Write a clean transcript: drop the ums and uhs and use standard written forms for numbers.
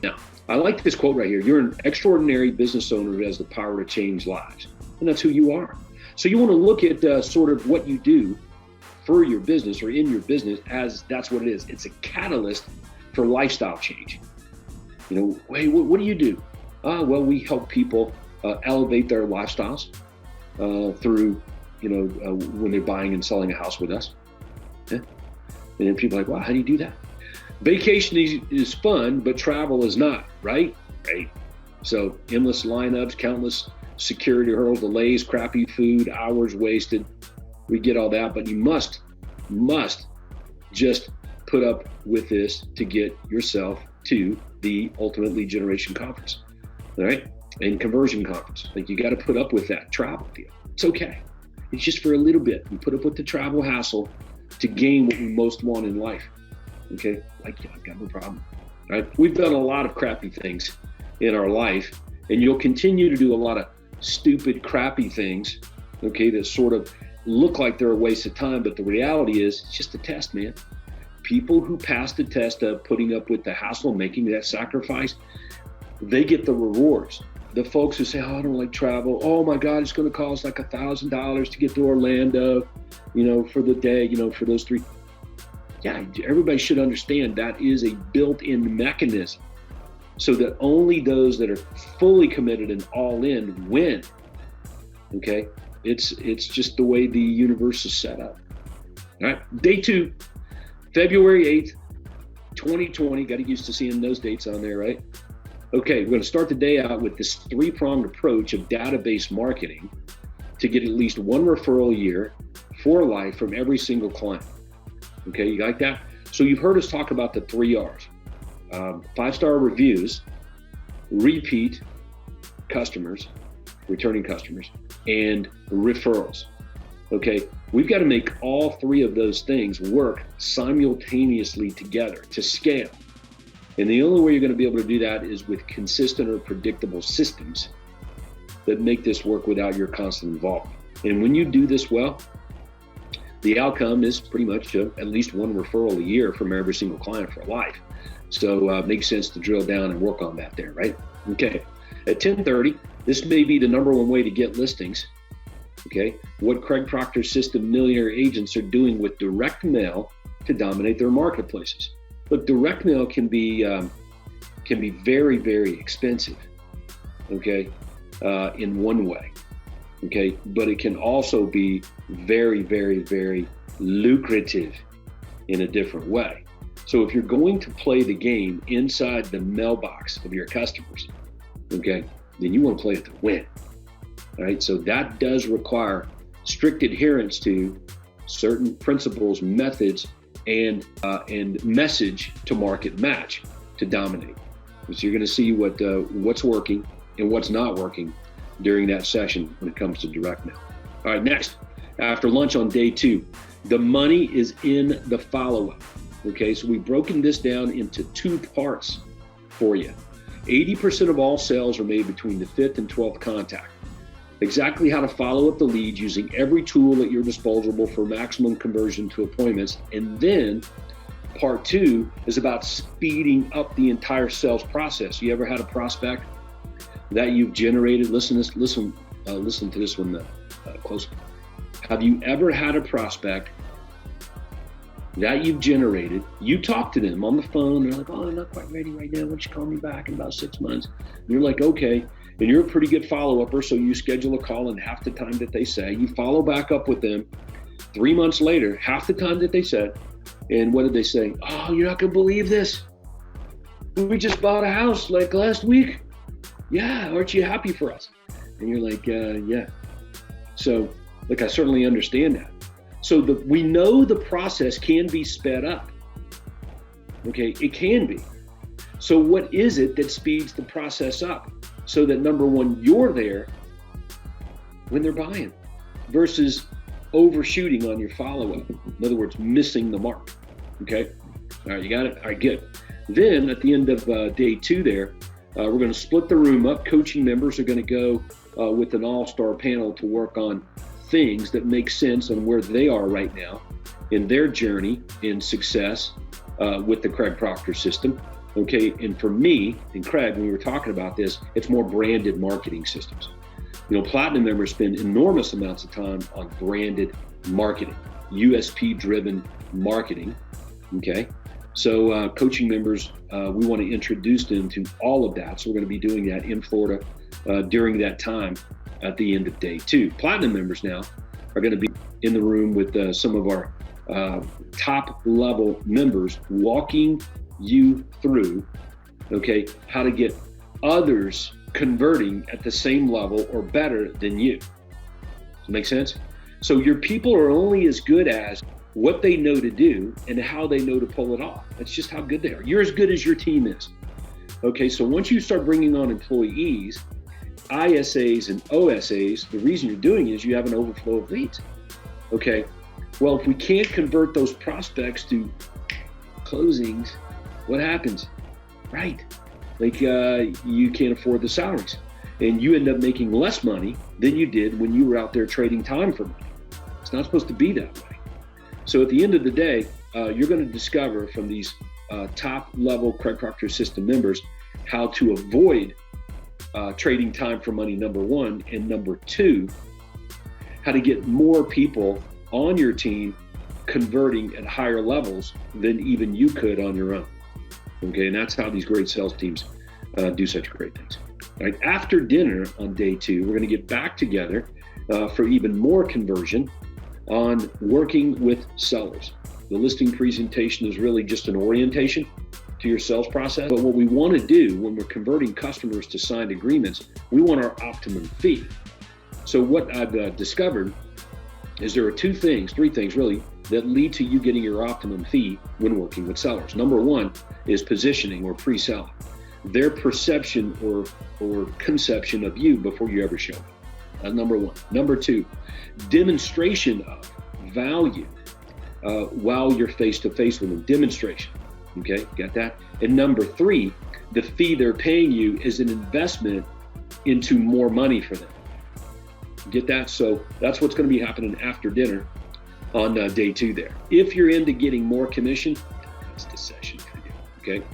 Now, I like this quote right here. You're an extraordinary business owner who has the power to change lives. And that's who you are. So you want to look at sort of what you do for your business or in your business as that's what it is. It's a catalyst for lifestyle change. You know, hey, what do you do? Well, we help people elevate their lifestyles through, when they're buying and selling a house with us. Yeah. And then people are like, wow, how do you do that? Vacation is fun, but travel is not, right? Right. So endless lineups, countless security hurdles, delays, crappy food, hours wasted. We get all that, but you must just put up with this to get yourself to the Ultimate Lead Generation Conference, all right? And Conversion Conference. Like, you got to put up with that travel deal. It's okay. It's just for a little bit. We put up with the travel hassle to gain what we most want in life. Okay, I've got no problem. All right, we've done a lot of crappy things in our life, and you'll continue to do a lot of stupid, crappy things. Okay, that sort of look like they're a waste of time, but the reality is it's just a test, man. People who pass the test of putting up with the hassle, making that sacrifice, they get the rewards. The folks who say, oh, I don't like travel. Oh my God, it's going to cost like $1,000 to get to Orlando, for the day, for those 3. Yeah, everybody should understand that is a built-in mechanism so that only those that are fully committed and all in win. Okay, it's just the way the universe is set up. All right, day 2, February 8th, 2020. Got to get used to seeing those dates on there, right? Okay, we're going to start the day out with this 3-pronged approach of database marketing to get at least 1 referral a year for life from every single client. Okay, you like that? So you've heard us talk about the 3 R's. 5-star reviews, repeat customers, returning customers, and referrals. Okay, we've got to make all 3 of those things work simultaneously together to scale. And the only way you're going to be able to do that is with consistent or predictable systems that make this work without your constant involvement. And when you do this well, the outcome is pretty much at least 1 referral a year from every single client for life. So it makes sense to drill down and work on that there, right? Okay, at 10:30, this may be the number 1 way to get listings. Okay, what Craig Proctor's system millionaire agents are doing with direct mail to dominate their marketplaces. Look, direct mail can be very, very expensive, okay, in one way. Okay, but it can also be very, very, very lucrative in a different way. So if you're going to play the game inside the mailbox of your customers, okay, then you want to play it to win. All right, so that does require strict adherence to certain principles, methods, and message to market match to dominate. So you're going to see what's working and what's not working during that session when it comes to direct mail. All right, next, after lunch on day 2, the money is in the follow-up. Okay, so we've broken this down into 2 parts for you. 80% of all sales are made between the 5th and 12th contact. Exactly how to follow up the lead using every tool at your disposal for maximum conversion to appointments. And then part 2 is about speeding up the entire sales process. You ever had a prospect that you've generated? Listen to this one closely. Have you ever had a prospect that you've generated? You talk to them on the phone. They're like, oh, I'm not quite ready right now. Why don't you call me back in about 6 months? And you're like, okay. And you're a pretty good follow-upper, so you schedule a call in half the time that they say. You follow back up with them 3 months later, half the time that they said. And what did they say? Oh, you're not going to believe this. We just bought a house like last week. Yeah, aren't you happy for us? And you're like, yeah. So, look, I certainly understand that. So we know the process can be sped up. Okay, it can be. So what is it that speeds the process up? So that number 1, you're there when they're buying versus overshooting on your follow-up. In other words, missing the mark. Okay, all right, you got it? All right, good. Then at the end of day 2 there, we're going to split the room up. Coaching members are going to go with an all-star panel to work on things that make sense on where they are right now in their journey in success with the Craig Proctor system. Okay, and for me and Craig, when we were talking about this, it's more branded marketing systems. Platinum members spend enormous amounts of time on branded marketing, USP driven marketing. Okay, so coaching members, we want to introduce them to all of that. So we're going to be doing that in Florida during that time at the end of day 2. Platinum members now are going to be in the room with some of our top level members, walking you through, okay, how to get others converting at the same level or better than you. Does that make sense? So your people are only as good as what they know to do and how they know to pull it off. That's just how good they are. You're as good as your team is. Okay, so once you start bringing on employees, ISAs and OSAs, the reason you're doing it is you have an overflow of leads. Okay, well, if we can't convert those prospects to closings, what happens? Right, like you can't afford the salaries and you end up making less money than you did when you were out there trading time for money. It's not supposed to be that way. So at the end of the day, you're going to discover from these top level Craig Proctor system members how to avoid trading time for money, number 1, and number 2, how to get more people on your team converting at higher levels than even you could on your own. Okay, and that's how these great sales teams do such great things. All right, after dinner on day 2, we're going to get back together for even more conversion on working with sellers. The listing presentation is really just an orientation to your sales process. But what we want to do when we're converting customers to signed agreements, we want our optimum fee. So what I've discovered is there are 3 things really that lead to you getting your optimum fee when working with sellers. Number 1 is positioning or pre-selling, their perception or conception of you before you ever show up. That's number 1. Number 2, demonstration of value while you're face-to-face with them. Demonstration. Okay, got that? And number 3, the fee they're paying you is an investment into more money for them. Get that? So that's what's going to be happening after dinner on day 2 there. If you're into getting more commission, that's the session for you. Okay.